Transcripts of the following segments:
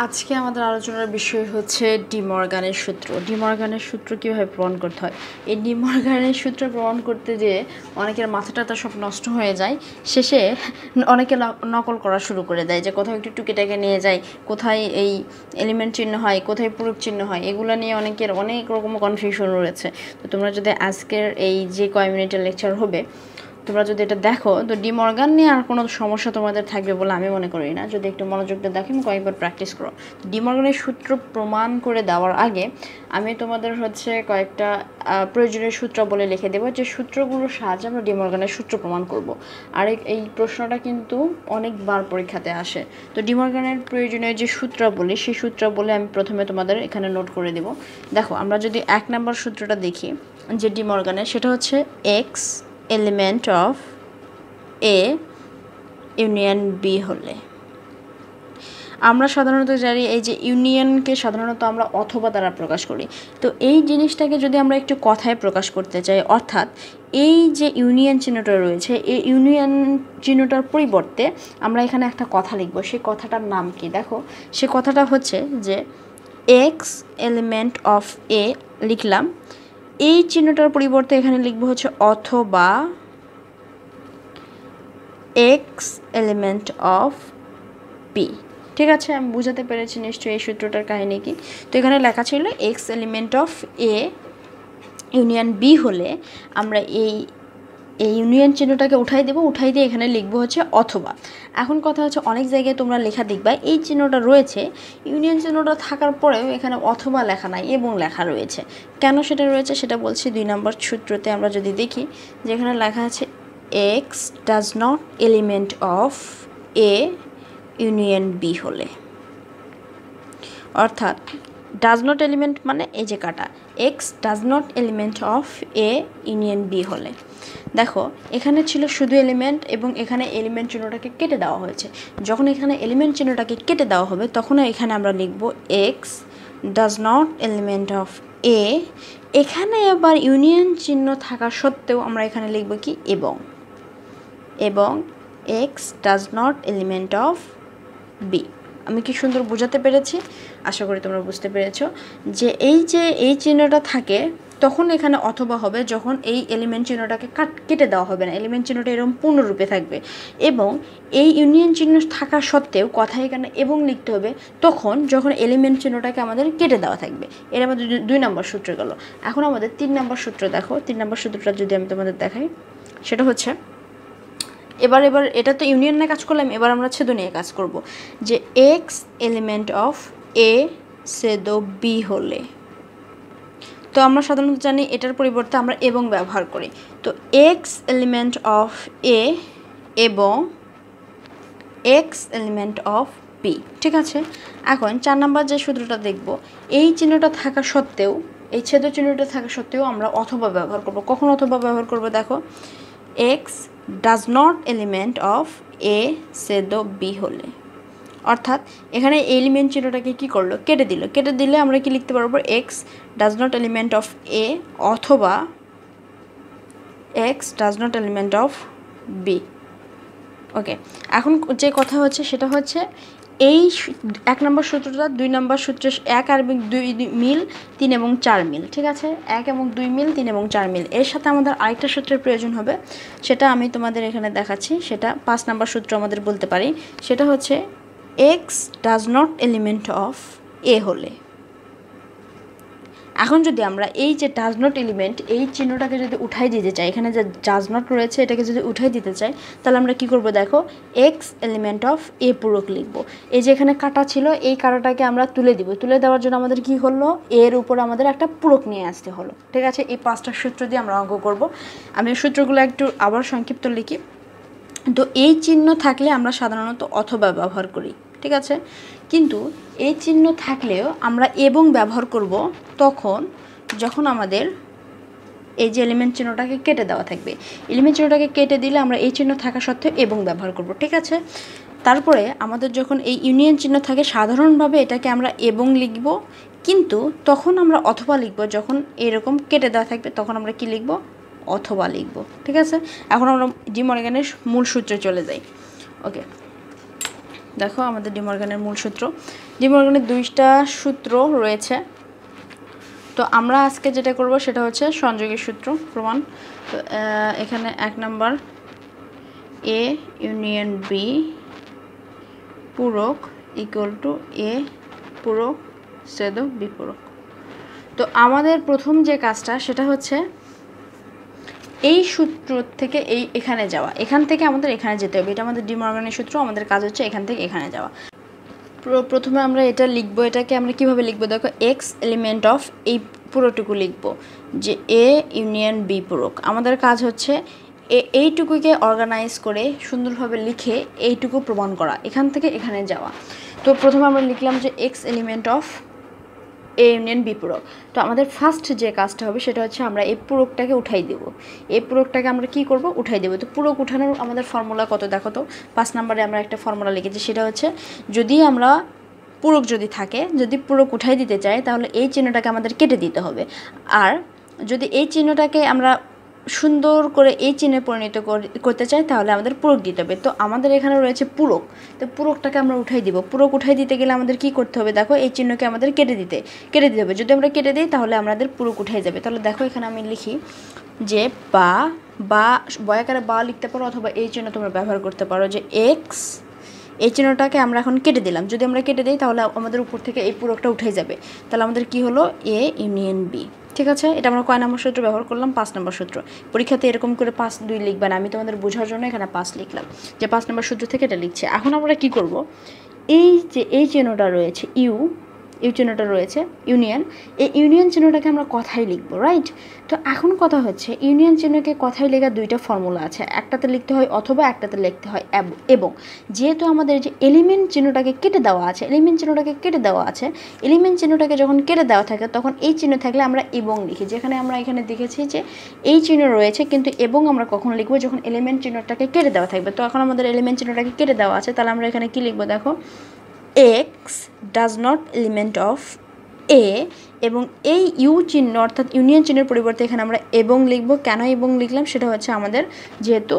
আজকে আমাদের আলোচনার বিষয় হচ্ছে ডি-মর্গানের সূত্র। ডি-মর্গানের সূত্র কীভাবে প্রমাণ করতে হয়। এই ডি-মর্গানের সূত্র প্রমাণ করতে যেয়ে অনেকের মাথাটা সব নষ্ট হয়ে যায়, শেষে অনেকে নকল করা শুরু করে দেয় যে কোথাও একটু টুকিটাকে নিয়ে যায়, কোথায় এই এলিমেন্ট চিহ্ন হয়, কোথায় পূরক চিহ্ন হয়, এগুলো নিয়ে অনেকের অনেক রকম কনফিউশন রয়েছে। তো তোমরা যদি আজকের এই যে কয় মিনিটের লেকচার হবে তোমরা যদি এটা দেখো, তো ডি-মর্গান নিয়ে আর কোনো সমস্যা তোমাদের থাকবে বলে আমি মনে করি না, যদি একটু মনোযোগ দিয়ে দেখো, কয়েকবার প্র্যাকটিস করো। ডি-মর্গানের সূত্র প্রমাণ করে দেওয়ার আগে আমি তোমাদের কয়েকটা প্রয়োজনীয় সূত্র বলে লিখে দেবো, যে সূত্রগুলোর সাহায্যে আমরা ডি-মর্গানের সূত্র প্রমাণ করব। আর এই প্রশ্নটা কিন্তু অনেকবার পরীক্ষাতে আসে। তো ডি-মর্গানের প্রয়োজনীয় যে সূত্র বলি, সেই সূত্র বলে আমি প্রথমে তোমাদের এখানে নোট করে দেব। দেখো, আমরা যদি 1 নম্বর সূত্রটা দেখি যে ডি-মর্গানের, সেটা হচ্ছে x element of A union B হলে, আমরা সাধারণত জানি এই যে ইউনিয়নকে সাধারণত আমরা অথবা দ্বারা প্রকাশ করি। তো এই জিনিসটাকে যদি আমরা একটু কথায় প্রকাশ করতে চাই, অর্থাৎ এই যে ইউনিয়ন চিহ্নটা রয়েছে, এই ইউনিয়ন চিহ্নটার পরিবর্তে আমরা এখানে একটা কথা লিখব। সেই কথাটার নাম কি? দেখো, সে কথাটা হচ্ছে যে এক্স এলিমেন্ট অফ এ লিখলাম, এই চিহ্নটার পরিবর্তে এখানে লিখব হচ্ছে অথবা এক্স এলিমেন্ট অফ বি। ঠিক আছে, আমি বুঝাতে পেরেছি নিশ্চয়ই এই সূত্রটার কাহিনী কি। তো এখানে লেখা ছিল x element of A union B হলে আমরা এই ইউনিয়ন চিহ্নটাকে উঠাই দেবো, উঠাই দিয়ে এখানে লিখবো হচ্ছে অথবা। এখন কথা হচ্ছে, অনেক জায়গায় তোমরা লেখা দেখবা এই চিহ্নটা রয়েছে, ইউনিয়ন চিহ্নটা থাকার পরেও এখানে অথবা লেখা নাই এবং লেখা রয়েছে। কেন সেটা রয়েছে সেটা বলছি 2 নম্বর সূত্রতে। আমরা যদি দেখি, যেখানে লেখা আছে x does not element of A union B হলে, অর্থাৎ ডাজ নট এলিমেন্ট মানে এই যে কাটা, x does not element of A union B হলে। দেখো, এখানে ছিল শুধু এলিমেন্ট এবং এখানে এলিমেন্ট চিহ্নটাকে কেটে দেওয়া হয়েছে। যখন এখানে এলিমেন্ট চিহ্নটাকে কেটে দেওয়া হবে, তখন এখানে আমরা লিখব x does not element of A. এখানে আবার ইউনিয়ন চিহ্ন থাকা সত্ত্বেও আমরা এখানে লিখব কি এবং x does not element of B. আমি কি সুন্দর বোঝাতে পেরেছি? আশা করি তোমরা বুঝতে পেরেছ যে এই চিহ্নটা থাকে তখন এখানে অথবা হবে, যখন এই এলিমেন্ট চিহ্নটাকে কেটে দেওয়া হবে না, এলিমেন্ট চিহ্নটা এরকম পূর্ণরূপে থাকবে। এবং এই ইউনিয়ন চিহ্ন থাকা সত্ত্বেও কথা এখানে এবং লিখতে হবে তখন যখন এলিমেন্ট চিহ্নটাকে আমাদের কেটে দেওয়া থাকবে। এর আমাদের 2 নম্বর সূত্র গেল। এখন আমাদের 3 নম্বর সূত্র দেখো। 3 নম্বর সূত্রটা যদি আমি তোমাদের দেখাই, সেটা হচ্ছে এবার এটা তো ইউনিয়নে কাজ করলাম, এবার আমরা ছেদ নিয়ে কাজ করব। যে এক্স এলিমেন্ট অফ এ ছেদ বি হলে, তো আমরা সাধারণত জানি এটার পরিবর্তে আমরা এবং ব্যবহার করি। তো এক্স এলিমেন্ট অফ এ এবং এক্স এলিমেন্ট অফ বি। ঠিক আছে, এখন 4 নম্বর যে সূত্রটা দেখব, এই চিহ্নটা থাকা সত্ত্বেও, এই ছেদ চিহ্নটা থাকা সত্ত্বেও আমরা অথবা ব্যবহার করব। কখন অথবা ব্যবহার করব? দেখো, x does not element of A ছেদ বি হলে, অর্থাৎ এখানে এলিমেন্ট চিহ্নটাকে কী করলো? কেটে দিলে আমরা কি লিখতে পারবো? X does not element of A অথবা x does not element of B. Okay, এখন যে কথা হচ্ছে সেটা হচ্ছে এই 1 নম্বর সূত্রটা 2 নম্বর সূত্রের 1 আর 2 মিল, 3 এবং 4 মিল। ঠিক আছে, 1 এবং 2 মিল, 3 এবং 4 মিল। এর সাথে আমাদের আরেকটা সূত্রের প্রয়োজন হবে, সেটা আমি তোমাদের এখানে দেখাচ্ছি। সেটা 5 নম্বর সূত্র আমাদের বলতে পারি। সেটা হচ্ছে x does not element of A হলে। এখন যদি আমরা এই যে ডাজ নট এলিমেন্ট, এই চিহ্নটাকে যদি উঠাই দিতে চাই, এখানে যে ডাজ নট রয়েছে এটাকে যদি উঠাই দিতে চাই, তাহলে আমরা কি করব? দেখো, এক্স এলিমেন্ট অফ এ পূরক লিখব। এই যে এখানে কাটা ছিল, এই কাটাটাকে আমরা তুলে দিব। তুলে দেওয়ার জন্য আমাদের কি হলো? এর উপর আমাদের একটা পূরক নিয়ে আসতে হলো। ঠিক আছে, এই 5টা সূত্র দিয়ে আমরা অঙ্ক করব। আমি সূত্রগুলো একটু আবার সংক্ষিপ্ত লিখি। তো এই চিহ্ন থাকলে আমরা সাধারণত অথবা ব্যবহার করি। ঠিক আছে, কিন্তু এই চিহ্ন থাকলেও আমরা এবং ব্যবহার করব তখন যখন আমাদের এই যে এলিমেন্ট চিহ্নটাকে কেটে দেওয়া থাকবে। এলিমেন্ট চিহ্নটাকে কেটে দিলে আমরা এই চিহ্ন থাকা সত্ত্বেও এবং ব্যবহার করব। ঠিক আছে, তারপরে আমাদের যখন এই ইউনিয়ন চিহ্ন থাকে, সাধারণভাবে এটাকে আমরা এবং লিখব, কিন্তু তখন আমরা অথবা লিখব। যখন এরকম কেটে দেওয়া থাকবে তখন আমরা কি লিখব? অথবা লিখব। ঠিক আছে, এখন আমরা ডি-মর্গানের মূল সূত্রে চলে যাই। ওকে, দেখো আমাদের ডি-মর্গানের মূল সূত্র, ডি-মর্গানের 2টা সূত্র রয়েছে। তো আমরা আজকে যেটা করব সেটা হচ্ছে সংযোগের সূত্র প্রমাণ। তো এখানে 1 নাম্বার এ ইউনিয়ন বি পূরক ইকুয়াল টু এ পূরক ছেদ বি পূরক। তো আমাদের প্রথম যে কাজটা সেটা হচ্ছে এই সূত্র থেকে এখানে যাওয়া, এখান থেকে আমাদের এখানে যেতে হবে। এটা আমাদের ডি-মর্গানের সূত্র, আমাদের কাজ হচ্ছে এখান থেকে এখানে যাওয়া। প্রথমে আমরা এটা লিখবো, এটাকে আমরা কিভাবে লিখবো দেখো, এক্স এলিমেন্ট অফ এই পুরোটুকু লিখবো যে এ ইউনিয়ন বি পূরক। আমাদের কাজ হচ্ছে এইটুকুকে অর্গানাইজ করে সুন্দরভাবে লিখে এইটুকু প্রমাণ করা, এখান থেকে এখানে যাওয়া। তো প্রথমে আমরা লিখলাম যে x element of A union B পূরক। তো আমাদের ফার্স্ট যে কাজটা হবে সেটা হচ্ছে আমরা এই পূরকটাকে উঠাই দেব। এই পূরকটাকে আমরা কি করব, উঠাই দেব। তো পূরক উঠানোর আমাদের ফর্মুলা কত দেখো তো, 5 নম্বরে আমরা একটা ফর্মুলা লিখেছি, সেটা হচ্ছে যদি আমরা পূরক যদি থাকে, যদি পূরক উঠাই দিতে চাই তাহলে এই চিহ্নটাকে আমাদের কেটে দিতে হবে। আর যদি এই চিহ্নটাকে আমরা সুন্দর করে এই চিহ্নে পরিণত করতে চাই তাহলে আমাদের পূরক দিতে হবে। তো আমাদের এখানে রয়েছে পূরক, তো পূরকটাকে আমরা উঠাই দিব। পূরক উঠাই দিতে গেলে আমাদের কি করতে হবে দেখো, এই চিহ্নকে আমাদের কেটে দিতে হবে। যদি আমরা কেটে দিই তাহলে আমাদের পূরক উঠাই যাবে। তাহলে দেখো এখানে আমি লিখি যে বা বয়াকারে বা লিখতে পারো, অথবা এই চিহ্ন তোমরা ব্যবহার করতে পারো যে এক্স, এই চিহ্নটাকে আমরা এখন কেটে দিলাম। যদি আমরা কেটে দিই তাহলে আমাদের উপর থেকে এই পূরকটা উঠে যাবে। তাহলে আমাদের কি হলো, এ ইউনিয়ন বি। ঠিক আছে, এটা আমরা কয় নম্বর সূত্র ব্যবহার করলাম, 5 নম্বর সূত্র। পরীক্ষাতে এরকম করে 5-2 লিখবেন, আমি তোমাদের বোঝার জন্য এখানে 5 লিখলাম, যে 5 নম্বর সূত্র থেকে এটা লিখছে। এখন আমরা কি করব, এই যে এই চিহ্নটা রয়েছে ইউ চিহ্নটা রয়েছে ইউনিয়ন, এই ইউনিয়ন চিহ্নটাকে আমরা কথাই লিখব, রাইট। তো এখন কথা হচ্ছে ইউনিয়ন চিহ্নকে কথাই লেখার 2টা ফর্মুলা আছে, একটাতে লিখতে হয় অথবা একটাতে লিখতে হয় এবং। যেহেতু আমাদের যে এলিমেন্ট চিহ্নটাকে কেটে দেওয়া আছে, এলিমেন্ট চিহ্নটাকে যখন কেটে দেওয়া থাকে তখন এই চিহ্ন থাকলে আমরা এবং লিখি। যেখানে আমরা এখানে দেখেছি যে এই চিহ্ন রয়েছে, কিন্তু এবং আমরা কখন লিখবো, যখন এলিমেন্ট চিহ্নটাকে কেটে দেওয়া থাকবে। তো এখন আমাদের এলিমেন্ট চিহ্নটাকে কেটে দেওয়া আছে, তাহলে আমরা এখানে কি লিখবো দেখো, x does not element of A, এবং এই ইউ চিহ্ন অর্থাৎ ইউনিয়ন চিহ্নের পরিবর্তে এখানে আমরা এবং লিখব। কেন এবং লিখলাম সেটা হচ্ছে আমাদের যেহেতু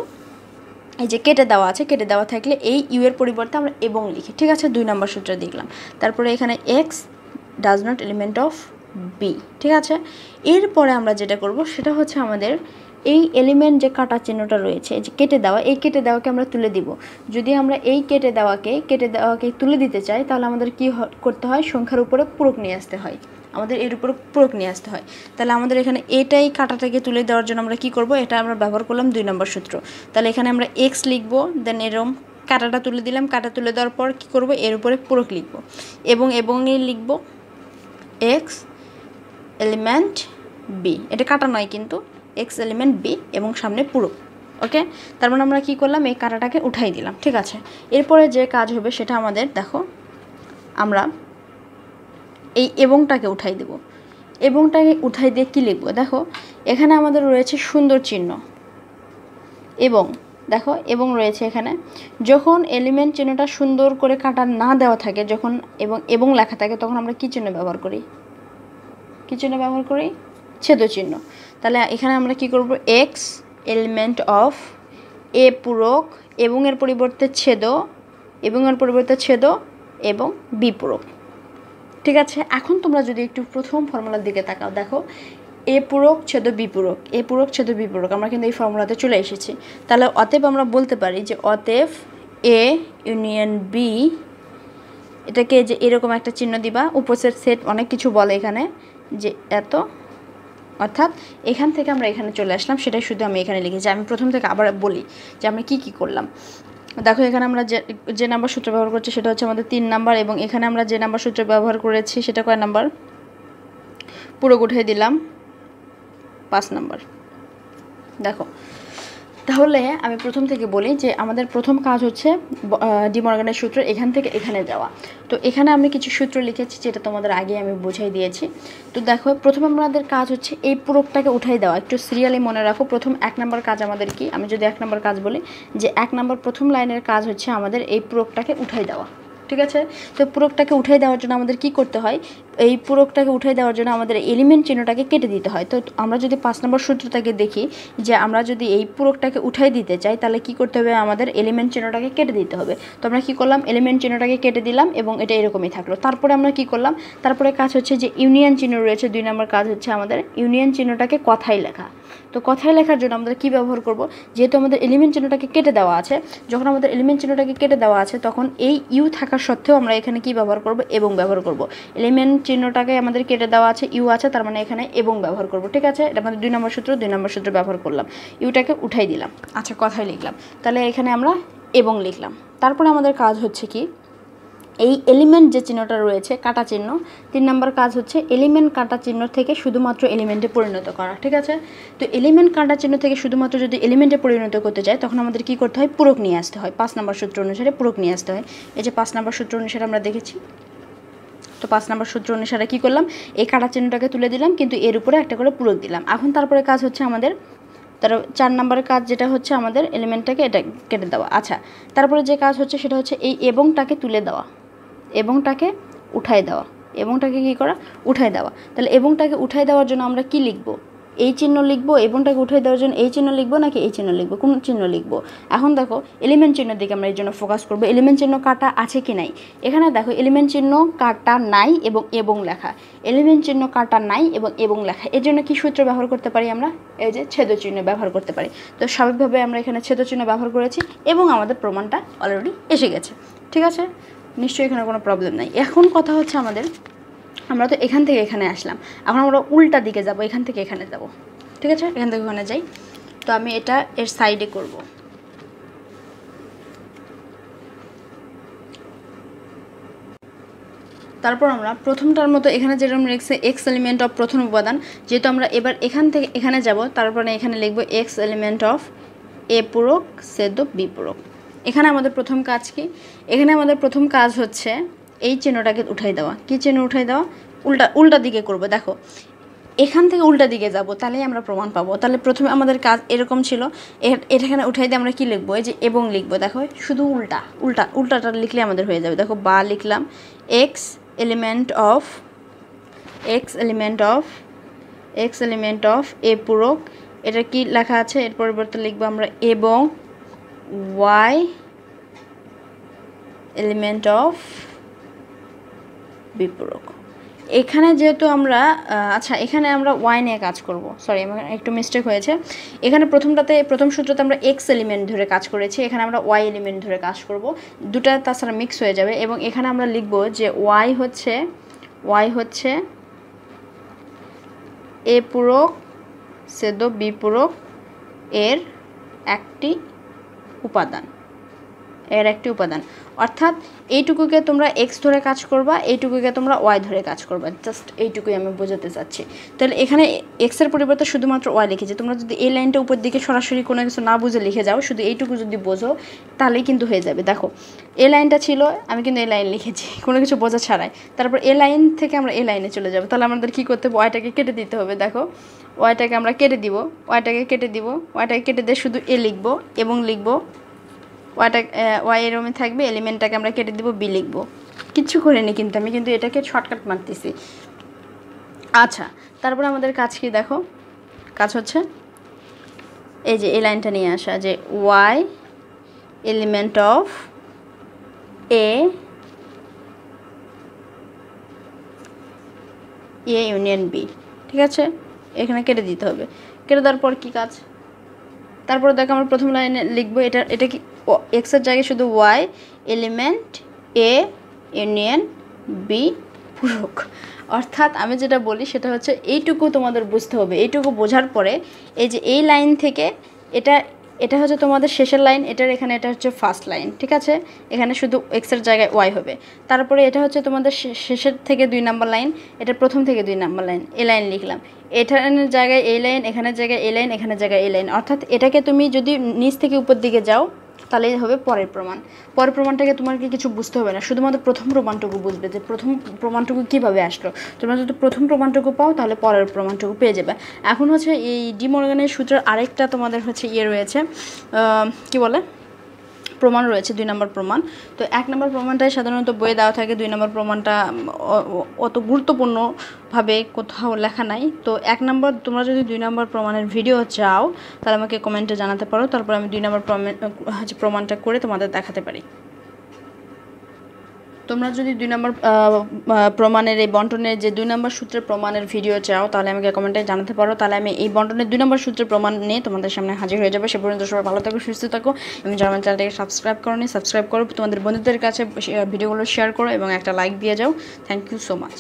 এই যে কেটে দেওয়া আছে, কেটে দেওয়া থাকলে এই ইউ এর পরিবর্তে আমরা এবং লিখি। ঠিক আছে, 2 নম্বর সূত্র দেখলাম। তারপরে এখানে x does not element of B. ঠিক আছে, এরপরে আমরা যেটা করব সেটা হচ্ছে আমাদের এই এলিমেন্ট যে কাটা চিহ্নটা রয়েছে, যে কেটে দেওয়া, এই কেটে দেওয়াকে আমরা তুলে দিব। যদি আমরা এই কেটে দেওয়াকে তুলে দিতে চাই তাহলে আমাদের কি করতে হয়, সংখ্যার উপরে পূরক নিয়ে আসতে হয়, আমাদের এর উপরে পূরক নিয়ে আসতে হয়। তাহলে আমাদের এখানে এটাই কাটাটাকে তুলে দেওয়ার জন্য আমরা কি করব, এটা আমরা ব্যবহার করলাম 2 নম্বর সূত্র। তাহলে এখানে আমরা এক্স লিখব, দেন এরকম কাটাটা তুলে দিলাম, কাটা তুলে দেওয়ার পর কি করব, এর উপরে পূরক লিখব এবং লিখব এক্স এলিমেন্ট বি। এটা কাটা নয় কিন্তু, এক্স এলিমেন্ট বি এবং সামনে পূরক। ওকে, তার মানে আমরা কি করলাম, এই কাটাটাকে উঠাই দিলাম। ঠিক আছে, এরপরে যে কাজ হবে সেটা আমাদের দেখো, আমরা এই এবংটাকে উঠাই দেব। এবংটাকে উঠাই দিয়ে কী লিখবো দেখো, এখানে আমাদের রয়েছে সুন্দর চিহ্ন এবং, দেখো এবং রয়েছে এখানে। যখন এলিমেন্ট চিহ্নটা সুন্দর করে কাটা না দেওয়া থাকে, যখন এবং লেখা থাকে, তখন আমরা কী চিহ্ন ব্যবহার করি, ছেদ চিহ্ন। তাহলে এখানে আমরা কি করব, এক্স এলিমেন্ট অফ এ পূরক এবং এর পরিবর্তে ছেদ এবং বি পূরক। ঠিক আছে, এখন তোমরা যদি একটু প্রথম ফর্মুলার দিকে তাকাও, দেখো এ পূরক ছেদ বি পূরক, আমরা কিন্তু এই ফর্মুলাতে চলে এসেছি। তাহলে অতএব আমরা বলতে পারি যে অতএব এ ইউনিয়ন বি, এটাকে যে এরকম একটা চিহ্ন দিবা, উপসেট সেট অনেক কিছু বলে এখানে, যে এত, অর্থাৎ এখান থেকে আমরা এখানে চলে আসলাম, সেটাই শুধু আমি এখানে লিখেছি। আমি প্রথম থেকে আবার বলি যে আমরা কি করলাম। দেখো এখানে আমরা যে নাম্বার সূত্র ব্যবহার করছি সেটা হচ্ছে আমাদের 3 নাম্বার, এবং এখানে আমরা যে নাম্বার সূত্র ব্যবহার করেছি সেটা কয় নাম্বার, পূরক উঠিয়ে দিলাম 5 নাম্বার। দেখো তাহলে আমি প্রথম থেকে বলি যে আমাদের প্রথম কাজ হচ্ছে ডি-মর্গানের সূত্র এখান থেকে এখানে যাওয়া। তো এখানে আমি কিছু সূত্র লিখেছি যেটা তোমাদের আগে আমি বুঝাই দিয়েছি। তো দেখো প্রথমে আমাদের কাজ হচ্ছে এই পূরকটাকে উঠাই দেওয়া। একটু সিরিয়ালি মনে রাখো, প্রথম 1 নম্বর কাজ আমাদের কি, আমি যদি 1 নম্বর কাজ বলি, যে 1 নম্বর প্রথম লাইনের কাজ হচ্ছে আমাদের এই পূরকটাকে উঠাই দেওয়া। ঠিক আছে, তো পূরকটাকে উঠাই দেওয়ার জন্য আমাদের কি করতে হয়, এই পূরকটাকে উঠাই দেওয়ার জন্য আমাদের এলিমেন্ট চিহ্নটাকে কেটে দিতে হয়। তো আমরা যদি 5 নম্বর সূত্রটাকে দেখি যে আমরা যদি এই পূরকটাকে উঠাই দিতে চাই তাহলে কি করতে হবে, আমাদের এলিমেন্ট চিহ্নটাকে কেটে দিতে হবে। তো আমরা কি করলাম, এলিমেন্ট চিহ্নটাকে কেটে দিলাম এবং এটা এরকমই থাকলো। তারপরে আমরা কি করলাম, তারপরে কাজ হচ্ছে যে ইউনিয়ন চিহ্ন রয়েছে, 2 নম্বর কাজ হচ্ছে আমাদের ইউনিয়ন চিহ্নটাকে কথায় লেখা। তো কথায় লেখার জন্য আমরা কি ব্যবহার করব, যেহেতু আমাদের এলিমেন্ট চিহ্নটাকে কেটে দেওয়া আছে, যখন আমাদের এলিমেন্ট চিহ্নটাকে কেটে দেওয়া আছে তখন এই ইউ থাকা সত্ত্বেও আমরা এখানে কি ব্যবহার করব, এবং ব্যবহার করব। এলিমেন্ট চিহ্নটাকে আমাদের কেটে দেওয়া আছে, ইউ আছে, তার মানে এখানে এবং ব্যবহার করব। ঠিক আছে, এটা আমাদের 2 নম্বর সূত্র, 2 নম্বর সূত্র ব্যবহার করলাম, ইউটাকে উঠাই দিলাম। আচ্ছা, কথায় লিখলাম, তাহলে এখানে আমরা এবং লিখলাম। তারপরে আমাদের কাজ হচ্ছে কি, এই এলিমেন্ট যে চিহ্নটা রয়েছে কাটা চিহ্ন, 3 নম্বর কাজ হচ্ছে এলিমেন্ট কাটা চিহ্ন থেকে শুধুমাত্র এলিমেন্টে পরিণত করা। ঠিক আছে, তো এলিমেন্ট কাটা চিহ্ন থেকে শুধুমাত্র যদি এলিমেন্টে পরিণত করতে চাই তখন আমাদের কি করতে হয়, পূরক নিয়ে আসতে হয়। 5 নম্বর সূত্র অনুসারে পূরক নিয়ে আসতে হয়। এই যে 5 নম্বর সূত্র অনুসারে আমরা দেখেছি। তো 5 নম্বর সূত্র অনুসারে কি করলাম, এই কাটা চিহ্নটাকে তুলে দিলাম, কিন্তু এর উপরে একটা করে পূরক দিলাম। এখন তারপরে কাজ হচ্ছে আমাদের, তার 4 নম্বরের কাজ যেটা হচ্ছে আমাদের এলিমেন্টটাকে এটা কেটে দেওয়া। আচ্ছা, তারপরে যে কাজ হচ্ছে সেটা হচ্ছে এই এবংটাকে তুলে দেওয়া, এবংটাকে উঠাই দেওয়া, এবংটাকে কী করা, উঠাই দেওয়া। তাহলে এবংটাকে উঠাই দেওয়ার জন্য আমরা কি লিখব, এই চিহ্ন লিখব, এবংটাকে উঠাই দেওয়ার জন্য এই চিহ্ন লিখব নাকি এই চিহ্ন লিখব, কোন চিহ্ন লিখব? এখন দেখো এলিমেন্ট চিহ্নের দিকে আমরা এই জন্য ফোকাস করব, এলিমেন্ট চিহ্ন কাটা আছে কি নাই। এখানে দেখো এলিমেন্ট চিহ্ন কাটা নাই এবং লেখা, এলিমেন্ট চিহ্ন কাটা নাই এবং লেখা। এর জন্য কি সূত্র ব্যবহার করতে পারি আমরা, এই যে ছেদ চিহ্ন ব্যবহার করতে পারি। তো স্বাভাবিকভাবে আমরা এখানে ছেদ চিহ্ন ব্যবহার করেছি এবং আমাদের প্রমাণটা অলরেডি এসে গেছে। ঠিক আছে, নিশ্চয়ই এখানে কোনো প্রবলেম নাই। এখন কথা হচ্ছে আমাদের, আমরা তো এখান থেকে এখানে আসলাম, এখন আমরা উল্টা দিকে যাব, এখান থেকে এখানে যাব। ঠিক আছে, এখান থেকে ওখানে যাই। তো আমি এটা এর সাইডে করব। তারপর আমরা প্রথমটার মতো এখানে যেরকম লিখছে এক্স এলিমেন্ট অফ প্রথম উপাদান, যেহেতু আমরা এবার এখান থেকে এখানে যাব, তারপরে এখানে লিখব এক্স এলিমেন্ট অফ এ পূরক ছেদ বি পূরক। এখানে আমাদের প্রথম কাজ কি, এখানে আমাদের প্রথম কাজ হচ্ছে এই চিহ্নটাকে উঠাই দেওয়া। কি চিহ্ন উঠাই দেওয়া, উল্টা দিকে করব। দেখো এখান থেকে উল্টা দিকে যাব, তাহলেই আমরা প্রমাণ পাবো। তাহলে প্রথমে আমাদের কাজ এরকম ছিল, এখানে উঠাই দিয়ে আমরা কি লিখবো, এই যে এবং লিখবো। দেখো শুধু উল্টাটা লিখলে আমাদের হয়ে যাবে। দেখো বা লিখলাম এক্স এলিমেন্ট অফ এ পূরক, এটা কি লেখা আছে, এর পরিবর্তে লিখবো আমরা এবং ওয়াই এলিমেন্ট অফ বি পূরক। এখানে যেহেতু আমরা আচ্ছা এখানে আমরা ওয়াই নিয়ে কাজ করব, সরি আমার একটু মিস্টেক হয়েছে। এখানে প্রথম সূত্রতে আমরা এক্স এলিমেন্ট ধরে কাজ করেছি, এখানে আমরা ওয়াই এলিমেন্ট ধরে কাজ করব, দুটা তাছাড়া মিক্স হয়ে যাবে। এবং এখানে আমরা লিখব যে ওয়াই হচ্ছে এ পূরক ছেদ বি পূরক এর একটি উপাদান, অর্থাৎ এইটুকুকে তোমরা এক্স ধরে কাজ করবা, এইটুকুকে তোমরা ওয়াই ধরে কাজ করবা, জাস্ট এইটুকুই আমি বোঝাতে চাচ্ছি। তাহলে এখানে এক্সের পরিবর্তে শুধুমাত্র ওয়াই লিখেছি। তোমরা যদি এই লাইনটা উপর দিকে সরাসরি কোনো কিছু না বুঝে লিখে যাও, শুধু এইটুকু যদি বোঝো তাহলেই কিন্তু হয়ে যাবে। দেখো এই লাইনটা ছিল, আমি কিন্তু এই লাইন লিখেছি কোনো কিছু বোঝা ছাড়াই। তারপর এই লাইন থেকে আমরা এই লাইনে চলে যাবো, তাহলে আমাদের কী করতে হবে, ওয়াইটাকে কেটে দিতে হবে। দেখো ওয়াইটাকে আমরা কেটে দিব, ওয়াইটাকে কেটে দিয়ে শুধু এ লিখবো এবং লিখবো ওয়াই এরমই থাকবে, এলিমেন্টটাকে আমরা কেটে দিব, বি লিখবো। কিচ্ছু করিনি কিন্তু আমি, কিন্তু এটাকে শর্টকাট মারতেছি। আচ্ছা, তারপর আমাদের কাজ কি, দেখো কাজ হচ্ছে এই যে এই লাইনটা নিয়ে আসা, যে y element of A union B. ঠিক আছে, এখানে কেটে দিতে হবে। কেটে দেওয়ার পর কী কাজ, তারপরে দেখো আমরা প্রথম লাইনে লিখবো এটা কি এক্সের জায়গায় শুধু y element A union B পূরক। অর্থাৎ আমি যেটা বলি সেটা হচ্ছে এইটুকু তোমাদের বুঝতে হবে। এইটুকু বোঝার পরে এই যে এই লাইন থেকে এটা হচ্ছে তোমাদের শেষের লাইন, এখানে এটা হচ্ছে ফার্স্ট লাইন। ঠিক আছে, এখানে শুধু এক্সের জায়গায় ওয়াই হবে। তারপরে এটা হচ্ছে তোমাদের শেষের থেকে 2 নম্বর লাইন, এটা প্রথম থেকে 2 নম্বর লাইন, এই লাইন লিখলাম। এখানের জায়গায় এই লাইন, এখানের জায়গায় এই লাইন, এখানের জায়গায় এই লাইন। অর্থাৎ এটাকে তুমি যদি নিচ থেকে উপর দিকে যাও তাহলেই হবে পরের প্রমাণ। পরের প্রমাণটাকে তোমাকে কিছু বুঝতে হবে না, শুধুমাত্র প্রথম প্রমাণটুকু বুঝবে যে প্রথম প্রমাণটুকু কীভাবে আসলো। তোমরা যদি প্রথম প্রমাণটুকু পাও তাহলে পরের প্রমাণটুকু পেয়ে যাবে। এখন হচ্ছে এই ডি মর্গানের সূত্রের আরেকটা তোমাদের হচ্ছে রয়েছে, কি বলে প্রমাণ রয়েছে 2 নম্বর প্রমাণ। তো 1 নম্বর প্রমাণটাই সাধারণত বইয়ে দেওয়া থাকে, 2 নম্বর প্রমাণটা অত গুরুত্বপূর্ণভাবে কোথাও লেখা নাই। তো 1 নম্বর তোমরা যদি 2 নম্বর প্রমাণের ভিডিও চাও তাহলে আমাকে কমেন্টে জানাতে পারো, তারপর আমি 2 নম্বর প্রমাণটা করে তোমাদের দেখাতে পারি। তোমরা যদি 2 নম্বর প্রমাণের এই বন্টনের যে 2 নম্বর সূত্রের প্রমাণের ভিডিও চাও তাহলে আমাকে কমেন্টে জানাতে পারো, তাহলে আমি এই বন্টনের 2 নম্বর সূত্রের প্রমাণ নিয়ে তোমাদের সামনে হাজির হয়ে যাবে। সে পর্যন্ত সবাই ভালো থাকো, সুস্থ থাকো এবং যারা আমার চ্যানেলটাকে সাবস্ক্রাইব করোনি সাবস্ক্রাইব করো, তোমাদের বন্ধুদের কাছে ভিডিওগুলো শেয়ার করো এবং একটা লাইক দিয়ে যাও। Thank you so much.